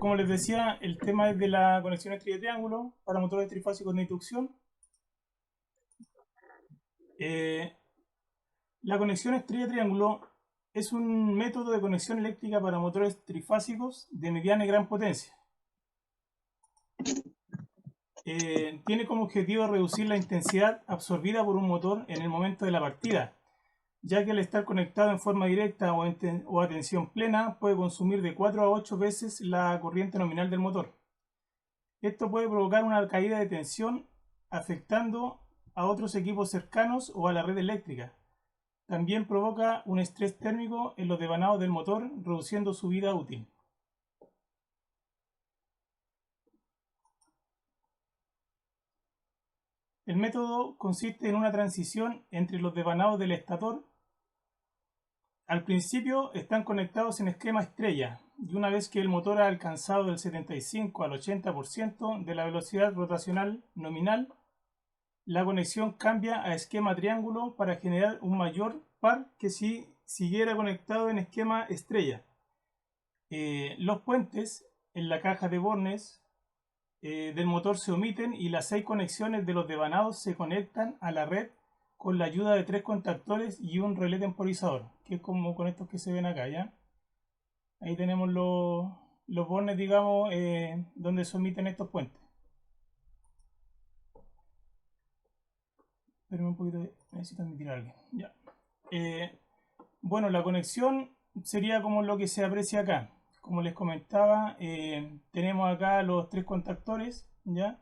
como les decía, el tema es de la conexión estrella-triángulo para motores trifásicos de inducción. La conexión estrella-triángulo es un método de conexión eléctrica para motores trifásicos de mediana y gran potencia. Tiene como objetivo reducir la intensidad absorbida por un motor en el momento de la partida, ya que al estar conectado en forma directa o a tensión plena puede consumir de 4 a 8 veces la corriente nominal del motor. Esto puede provocar una caída de tensión afectando a otros equipos cercanos o a la red eléctrica. También provoca un estrés térmico en los devanados del motor, reduciendo su vida útil. El método consiste en una transición entre los devanados del estator. Al principio están conectados en esquema estrella, y una vez que el motor ha alcanzado del 75 al 80% de la velocidad rotacional nominal, la conexión cambia a esquema triángulo para generar un mayor par que si siguiera conectado en esquema estrella. Los puentes en la caja de bornes del motor se omiten y las 6 conexiones de los devanados se conectan a la red con la ayuda de 3 contactores y un relé temporizador, que es como con estos que se ven acá, ¿ya? Ahí tenemos los bornes, digamos, donde se omiten estos puentes. Espérenme un poquito, necesito admitir a alguien. Ya. Bueno, la conexión sería como lo que se aprecia acá. Como les comentaba, tenemos acá los 3 contactores, ¿ya?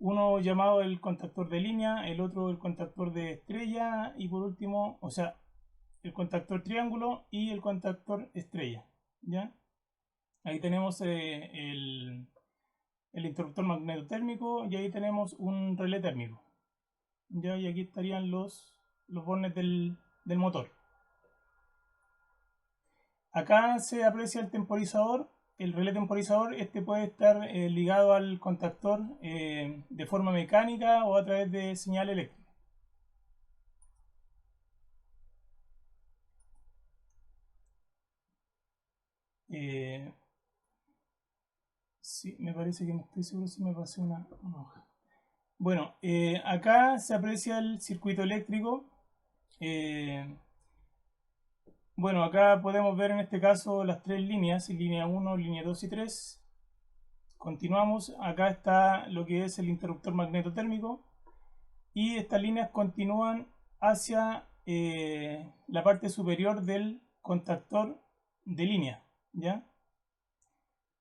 Uno llamado el contactor de línea, el otro el contactor de estrella y por último, o sea, el contactor triángulo y el contactor estrella, ¿ya? Ahí tenemos el interruptor magnetotérmico y ahí tenemos un relé térmico, ¿ya? Y aquí estarían los bornes del motor. Acá se aprecia el temporizador, el relé temporizador. Este puede estar ligado al contactor de forma mecánica o a través de señal eléctrica. Sí, me parece que no estoy seguro si me pasé una hoja. Bueno, acá se aprecia el circuito eléctrico. Bueno, acá podemos ver en este caso las 3 líneas, línea 1, línea 2 y 3. Continuamos, acá está lo que es el interruptor magnetotérmico y estas líneas continúan hacia la parte superior del contactor de línea, ¿ya?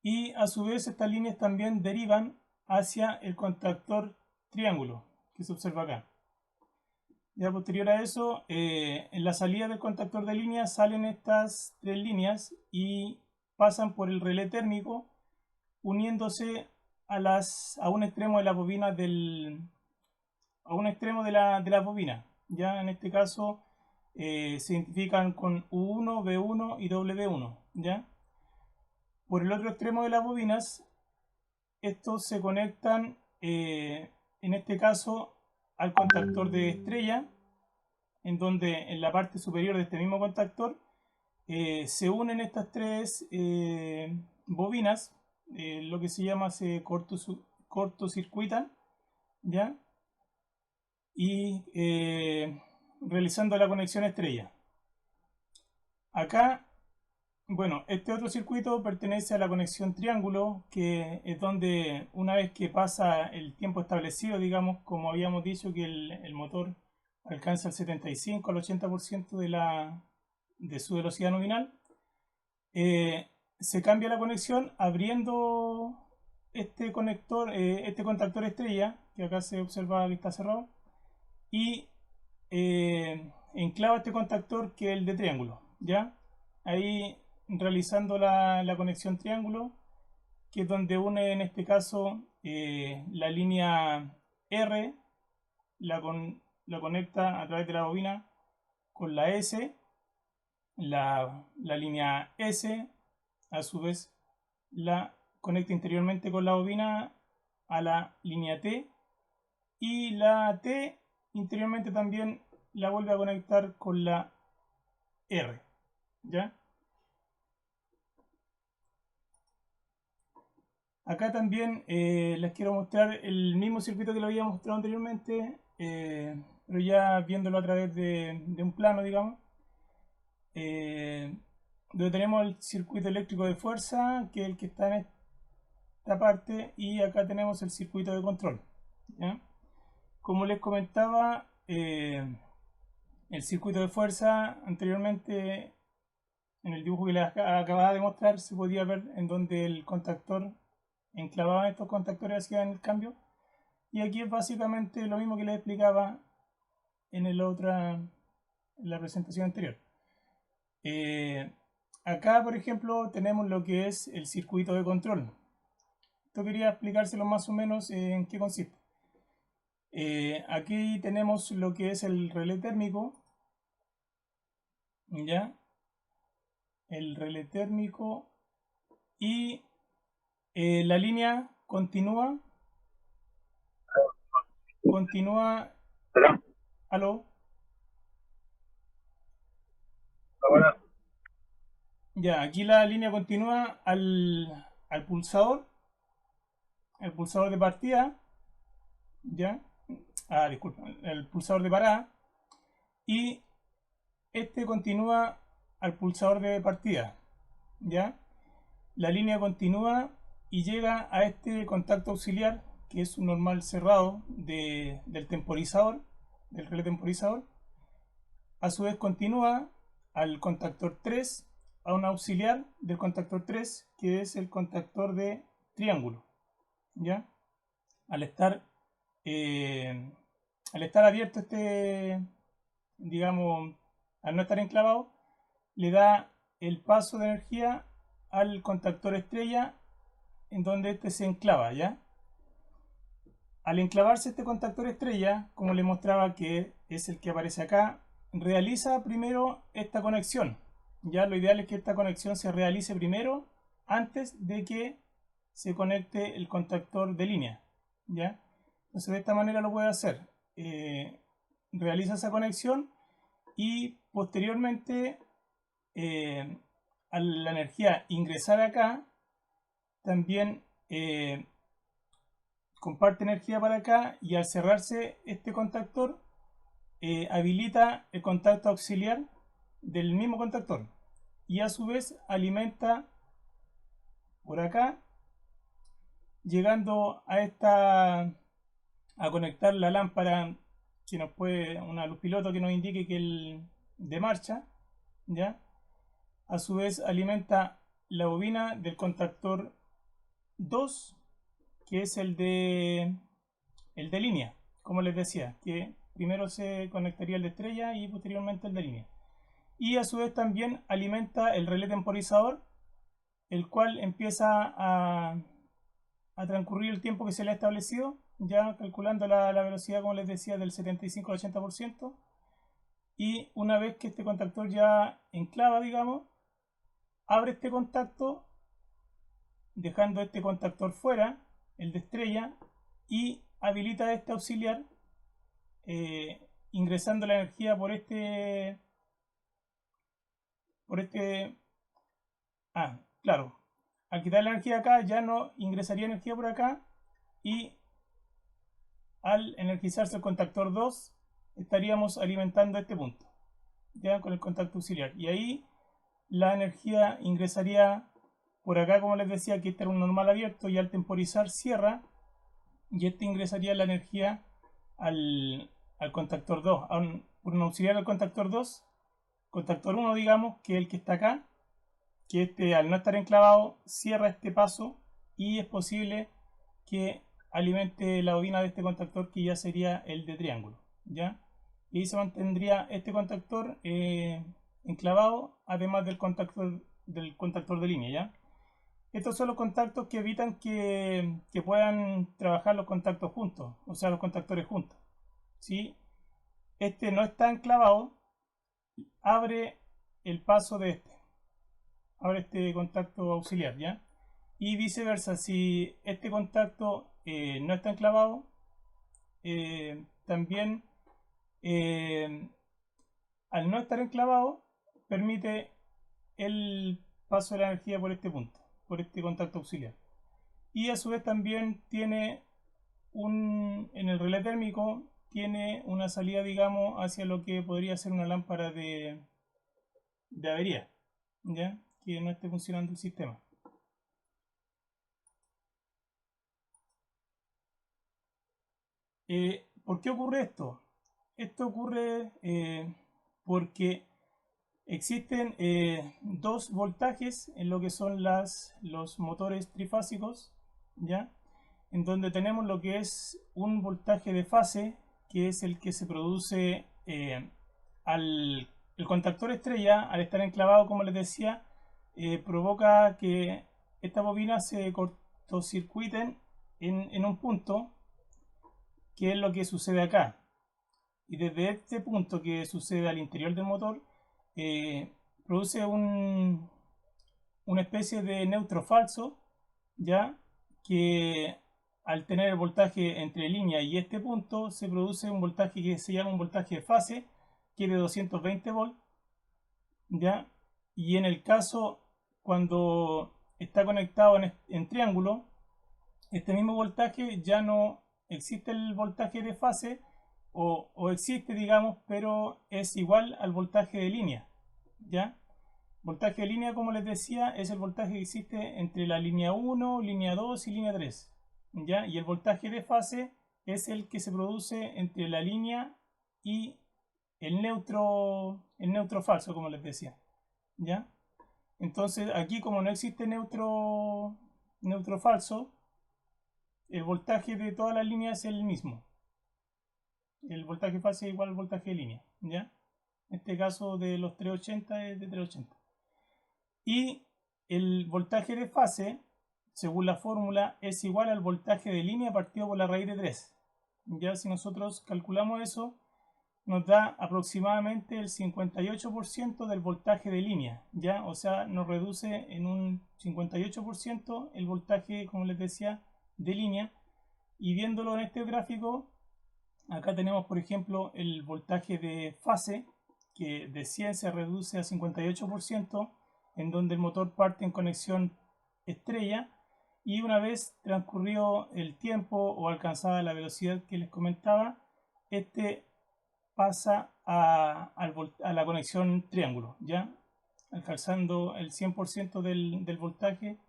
Y a su vez estas líneas también derivan hacia el contactor triángulo que se observa acá. Ya posterior a eso, en la salida del contactor de línea salen estas 3 líneas y pasan por el relé térmico uniéndose a un extremo de la bobina bobina. Ya en este caso se identifican con U1, B1 y W1. ¿Ya? Por el otro extremo de las bobinas, estos se conectan en este caso al contactor de estrella, en donde en la parte superior de este mismo contactor se unen estas 3 bobinas, lo que se llama cortocircuitan, ¿ya? Y realizando la conexión estrella. Acá, bueno, este otro circuito pertenece a la conexión triángulo, que es donde una vez que pasa el tiempo establecido, digamos, como habíamos dicho que el motor alcanza el 75 al 80% de su velocidad nominal, se cambia la conexión abriendo este conector, este contactor estrella, que acá se observa que está cerrado, y enclava este contactor que es el de triángulo, ¿ya? Ahí realizando la conexión triángulo, que es donde une en este caso la línea R, la conecta a través de la bobina con la S, la línea S a su vez la conecta interiormente con la bobina a la línea T y la T interiormente también la vuelve a conectar con la R, ¿ya? Acá también les quiero mostrar el mismo circuito que lo había mostrado anteriormente, pero ya viéndolo a través de un plano, digamos. Donde tenemos el circuito eléctrico de fuerza, que es el que está en esta parte, y acá tenemos el circuito de control, ¿ya? Como les comentaba, el circuito de fuerza anteriormente, en el dibujo que les acababa de mostrar, se podía ver en donde el contactor enclavaba estos contactores hacían el cambio. Y aquí es básicamente lo mismo que les explicaba en la presentación anterior. Acá, por ejemplo, tenemos lo que es el circuito de control. Esto quería explicárselo más o menos en qué consiste. Aquí tenemos lo que es el relé térmico, ¿ya? El relé térmico y la línea continúa, aló, ya, aquí la línea continúa al pulsador, el pulsador de partida, ¿ya? Disculpa, el pulsador de parada, y este continúa al pulsador de partida, ¿ya? La línea continúa y llega a este contacto auxiliar, que es un normal cerrado del temporizador, del relé temporizador. A su vez continúa al contactor 3, a un auxiliar del contactor 3, que es el contactor de triángulo, ¿ya? Al estar, eh, al estar abierto digamos, al no estar enclavado, le da el paso de energía al contactor estrella en donde este se enclava, ¿ya? Al enclavarse este contactor estrella, como le mostraba que es el que aparece acá, realiza primero esta conexión. Ya lo ideal es que esta conexión se realice primero antes de que se conecte el contactor de línea, ¿ya? Entonces de esta manera lo puede hacer. Realiza esa conexión y posteriormente a la energía ingresar acá también comparte energía para acá y al cerrarse este contactor habilita el contacto auxiliar del mismo contactor y a su vez alimenta por acá llegando a conectar la lámpara que nos puede una luz piloto que nos indique que el de marcha, ¿ya? A su vez alimenta la bobina del contactor 2, que es el de línea, como les decía, que primero se conectaría el de estrella y posteriormente el de línea. Y a su vez también alimenta el relé temporizador, el cual empieza a transcurrir el tiempo que se le ha establecido, ya calculando la velocidad, como les decía, del 75 al 80%. Y una vez que este contactor ya enclava, digamos, abre este contacto, dejando este contactor fuera, el de estrella, y habilita este auxiliar, ingresando la energía por este, claro, al quitar la energía acá ya no ingresaría energía por acá y al energizarse el contactor 2 estaríamos alimentando este punto, ya con el contacto auxiliar, y ahí la energía ingresaría por acá, como les decía, que este era un normal abierto, y al temporizar cierra y este ingresaría la energía al contactor 2, por un auxiliar al contactor 2, contactor 1 digamos, que es el que está acá, que este al no estar enclavado cierra este paso y es posible que alimente la bobina de este contactor, que ya sería el de triángulo, ¿ya? Y ahí se mantendría este contactor enclavado, además del contactor de línea, ¿ya? Estos son los contactos que evitan que puedan trabajar los contactos juntos, o sea, los contactores juntos. Si este no está enclavado, abre el paso de abre este contacto auxiliar, ¿ya? Y viceversa, si este contacto no está enclavado, también eh, al no estar enclavado, permite el paso de la energía por este punto, por este contacto auxiliar. y a su vez también tiene en el relé térmico tiene una salida, digamos, hacia lo que podría ser una lámpara de avería, ¿ya? Que no esté funcionando el sistema. ¿Por qué ocurre esto? Esto ocurre porque existen dos voltajes en lo que son los motores trifásicos, ¿ya? En donde tenemos lo que es un voltaje de fase, que es el que se produce el contactor estrella, al estar enclavado, como les decía, provoca que estas bobinas se cortocircuiten en un punto, que es lo que sucede acá. Y desde este punto que sucede al interior del motor, eh, produce una especie de neutro falso, ya que al tener el voltaje entre línea y este punto se produce un voltaje que se llama un voltaje de fase, que es de 220 volts, ya. Y en el caso cuando está conectado en triángulo, este mismo voltaje ya no existe, el voltaje de fase, o existe, digamos, pero es igual al voltaje de línea, ¿ya? Voltaje de línea, como les decía, es el voltaje que existe entre la línea 1, línea 2 y línea 3, ¿ya? Y el voltaje de fase es el que se produce entre la línea y el neutro falso, como les decía, ¿ya? Entonces, aquí como no existe neutro falso, el voltaje de todas las líneas es el mismo. El voltaje fase es igual al voltaje de línea, ¿ya? En este caso de los 380 es de 380. Y el voltaje de fase, según la fórmula, es igual al voltaje de línea partido por la raíz de 3. Ya si nosotros calculamos eso, nos da aproximadamente el 58% del voltaje de línea, ¿ya? O sea, nos reduce en un 58% el voltaje, como les decía, de línea. Y viéndolo en este gráfico, acá tenemos, por ejemplo, el voltaje de fase, que de 100 se reduce a 58%, en donde el motor parte en conexión estrella, y una vez transcurrido el tiempo o alcanzada la velocidad que les comentaba, este pasa a la conexión triángulo, ¿ya? Alcanzando el 100% del voltaje,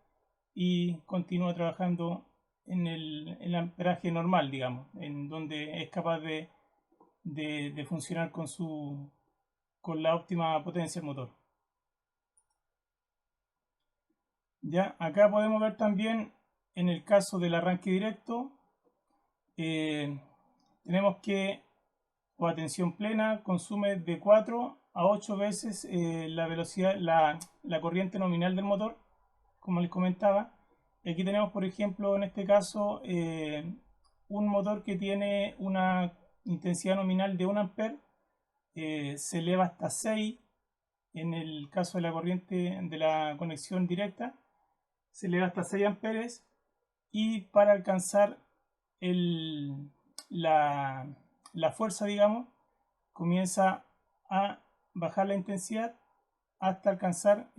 y continúa trabajando en el amperaje normal, digamos, en donde es capaz de funcionar con la óptima potencia del motor. Ya, acá podemos ver también en el caso del arranque directo, eh, tenemos que o a tensión plena consume de 4 a 8 veces la velocidad, la corriente nominal del motor, como les comentaba. Y aquí tenemos, por ejemplo, en este caso, un motor que tiene una intensidad nominal de 1 ampere, se eleva hasta 6 en el caso de la corriente de la conexión directa, se eleva hasta 6 amperes, y para alcanzar el, la, la fuerza, digamos, comienza a bajar la intensidad hasta alcanzar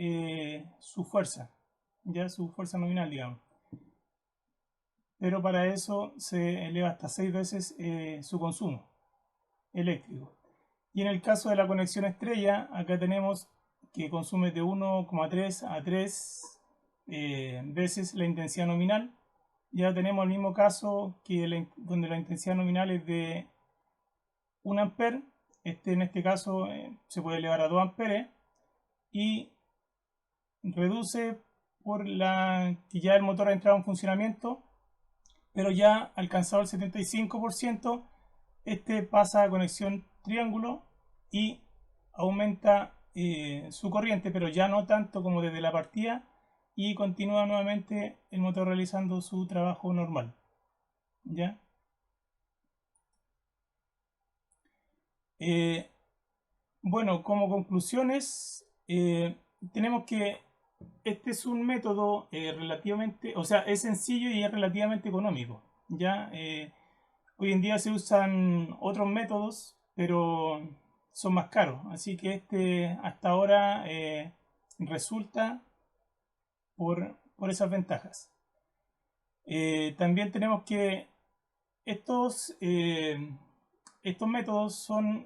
su fuerza, ya su fuerza nominal, digamos. Pero para eso se eleva hasta 6 veces su consumo eléctrico. Y en el caso de la conexión estrella, acá tenemos que consume de 1,3 a 3 veces la intensidad nominal. Ya tenemos el mismo caso que donde la intensidad nominal es de 1 ampere. En este caso se puede elevar a 2 amperes, y reduce por la que ya el motor ha entrado en funcionamiento, pero ya alcanzado el 75%, este pasa a conexión triángulo y aumenta su corriente, pero ya no tanto como desde la partida, y continúa nuevamente el motor realizando su trabajo normal, ¿ya? Eh, bueno, como conclusiones, tenemos que este es un método relativamente, o sea, es sencillo y es relativamente económico, ¿ya? Hoy en día se usan otros métodos, pero son más caros, así que este hasta ahora resulta por esas ventajas. También tenemos que estos, estos métodos son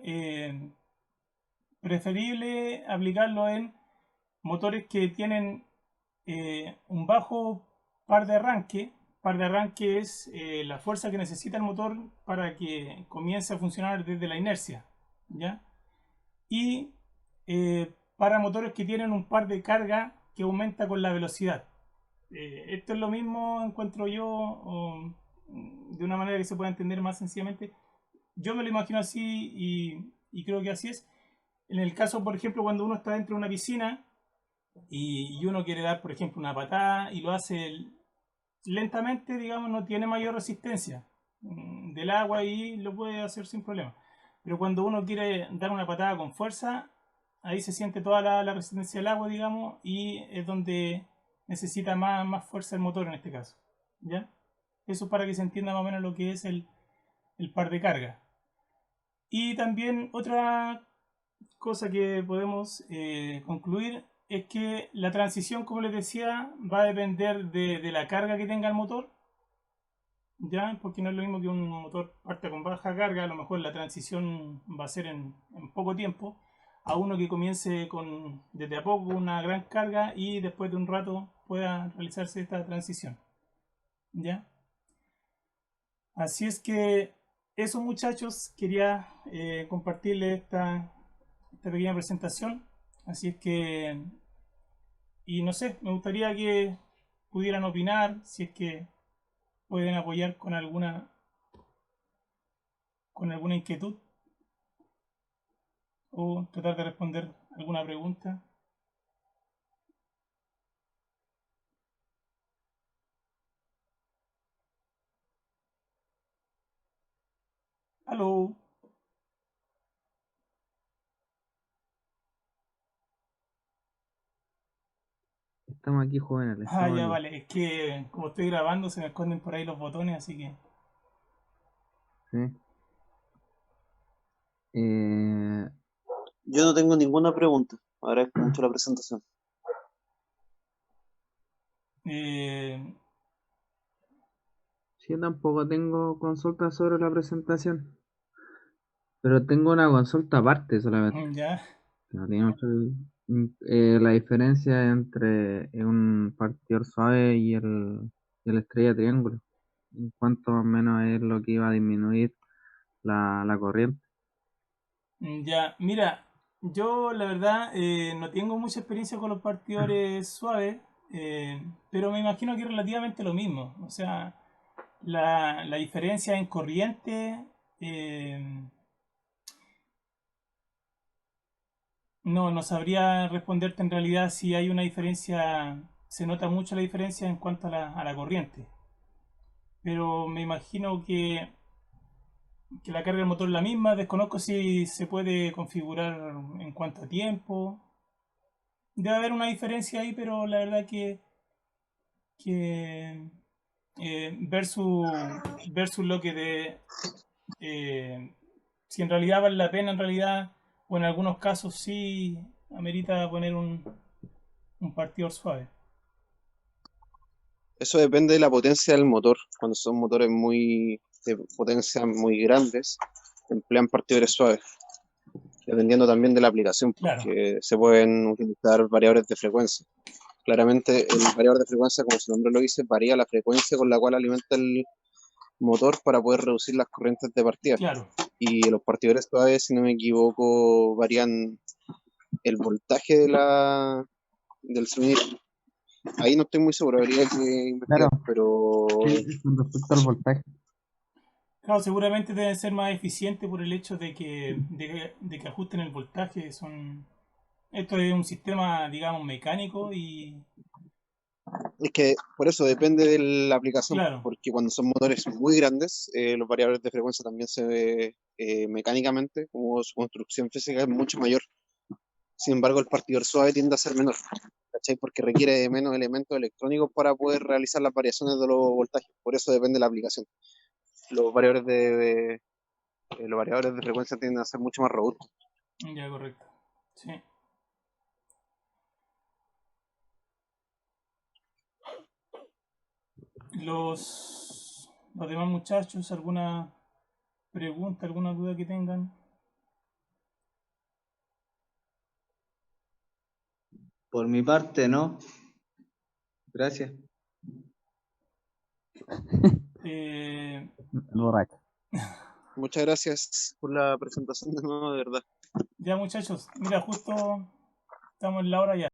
preferibles aplicarlos en motores que tienen un bajo par de arranque. Par de arranque es la fuerza que necesita el motor para que comience a funcionar desde la inercia, ¿ya? Y para motores que tienen un par de carga que aumenta con la velocidad. Esto es lo mismo, encuentro yo, de una manera que se pueda entender más sencillamente. Yo me lo imagino así y creo que así es. En el caso, por ejemplo, cuando uno está dentro de una piscina y uno quiere dar, por ejemplo, una patada y lo hace lentamente, digamos, no tiene mayor resistencia del agua y lo puede hacer sin problema. Pero cuando uno quiere dar una patada con fuerza, ahí se siente toda la resistencia del agua, digamos, y es donde necesita más fuerza el motor en este caso. ¿Ya? Eso es para que se entienda más o menos lo que es el par de carga. Y también otra cosa que podemos concluir es que la transición, como les decía, va a depender de la carga que tenga el motor, ¿ya? Porque no es lo mismo que un motor parte con baja carga, a lo mejor la transición va a ser en poco tiempo, a uno que comience con desde a poco una gran carga y después de un rato pueda realizarse esta transición, ¿ya? Así es que eso, muchachos, quería compartirles esta pequeña presentación. Así es que, y no sé, me gustaría que pudieran opinar, si es que pueden apoyar con alguna inquietud o tratar de responder alguna pregunta. Aló. Estamos aquí, jóvenes, Ah, estamos ya aquí. vale, es que como estoy grabando se me esconden por ahí los botones, así que... ¿Sí? Eh, Yo no tengo ninguna pregunta. Agradezco mucho la presentación. eh, sí, yo tampoco tengo consultas sobre la presentación, pero tengo una consulta aparte solamente. ya. Que no tiene mucho la diferencia entre un partidor suave y el estrella triángulo. En cuanto más o menos es lo que iba a disminuir la corriente. Ya, mira, yo la verdad no tengo mucha experiencia con los partidores suaves, pero me imagino que es relativamente lo mismo. O sea, la diferencia en corriente, no sabría responderte en realidad si hay una diferencia, se nota mucho la diferencia en cuanto a la corriente. Pero me imagino que la carga del motor es la misma. Desconozco si se puede configurar en cuanto a tiempo. Debe haber una diferencia ahí, pero la verdad que versus lo que eh, si en realidad vale la pena, en realidad, o en algunos casos sí amerita poner un partidor suave. Eso depende de la potencia del motor. Cuando son motores de potencia muy grandes, emplean partidores suaves. Dependiendo también de la aplicación, Claro, porque se pueden utilizar variadores de frecuencia. Claramente, el variador de frecuencia, como su nombre lo dice, varía la frecuencia con la cual alimenta el motor para poder reducir las corrientes de partida. claro. Y los partidores suaves, si no me equivoco, varían el voltaje del suministro. Ahí no estoy muy seguro, habría que Claro, investigar, pero sí, con respecto al eso. voltaje. Claro, seguramente deben ser más eficientes por el hecho de que ajusten el voltaje. Esto es un sistema, digamos, mecánico y Es que por eso depende de la aplicación, claro, porque cuando son motores muy grandes, los variadores de frecuencia también se ve mecánicamente, como su construcción física es mucho mayor. Sin embargo, el partidor suave tiende a ser menor, ¿cachai? Porque requiere de menos elementos electrónicos para poder realizar las variaciones de los voltajes. Por eso depende de la aplicación. Los variadores los variadores de frecuencia tienden a ser mucho más robustos. ya correcto. Sí. Los demás muchachos, ¿alguna pregunta, alguna duda que tengan? Por mi parte, no. Gracias. Eh, El borracho. Muchas gracias por la presentación de nuevo, de verdad. ya muchachos, mira, justo estamos en la hora ya.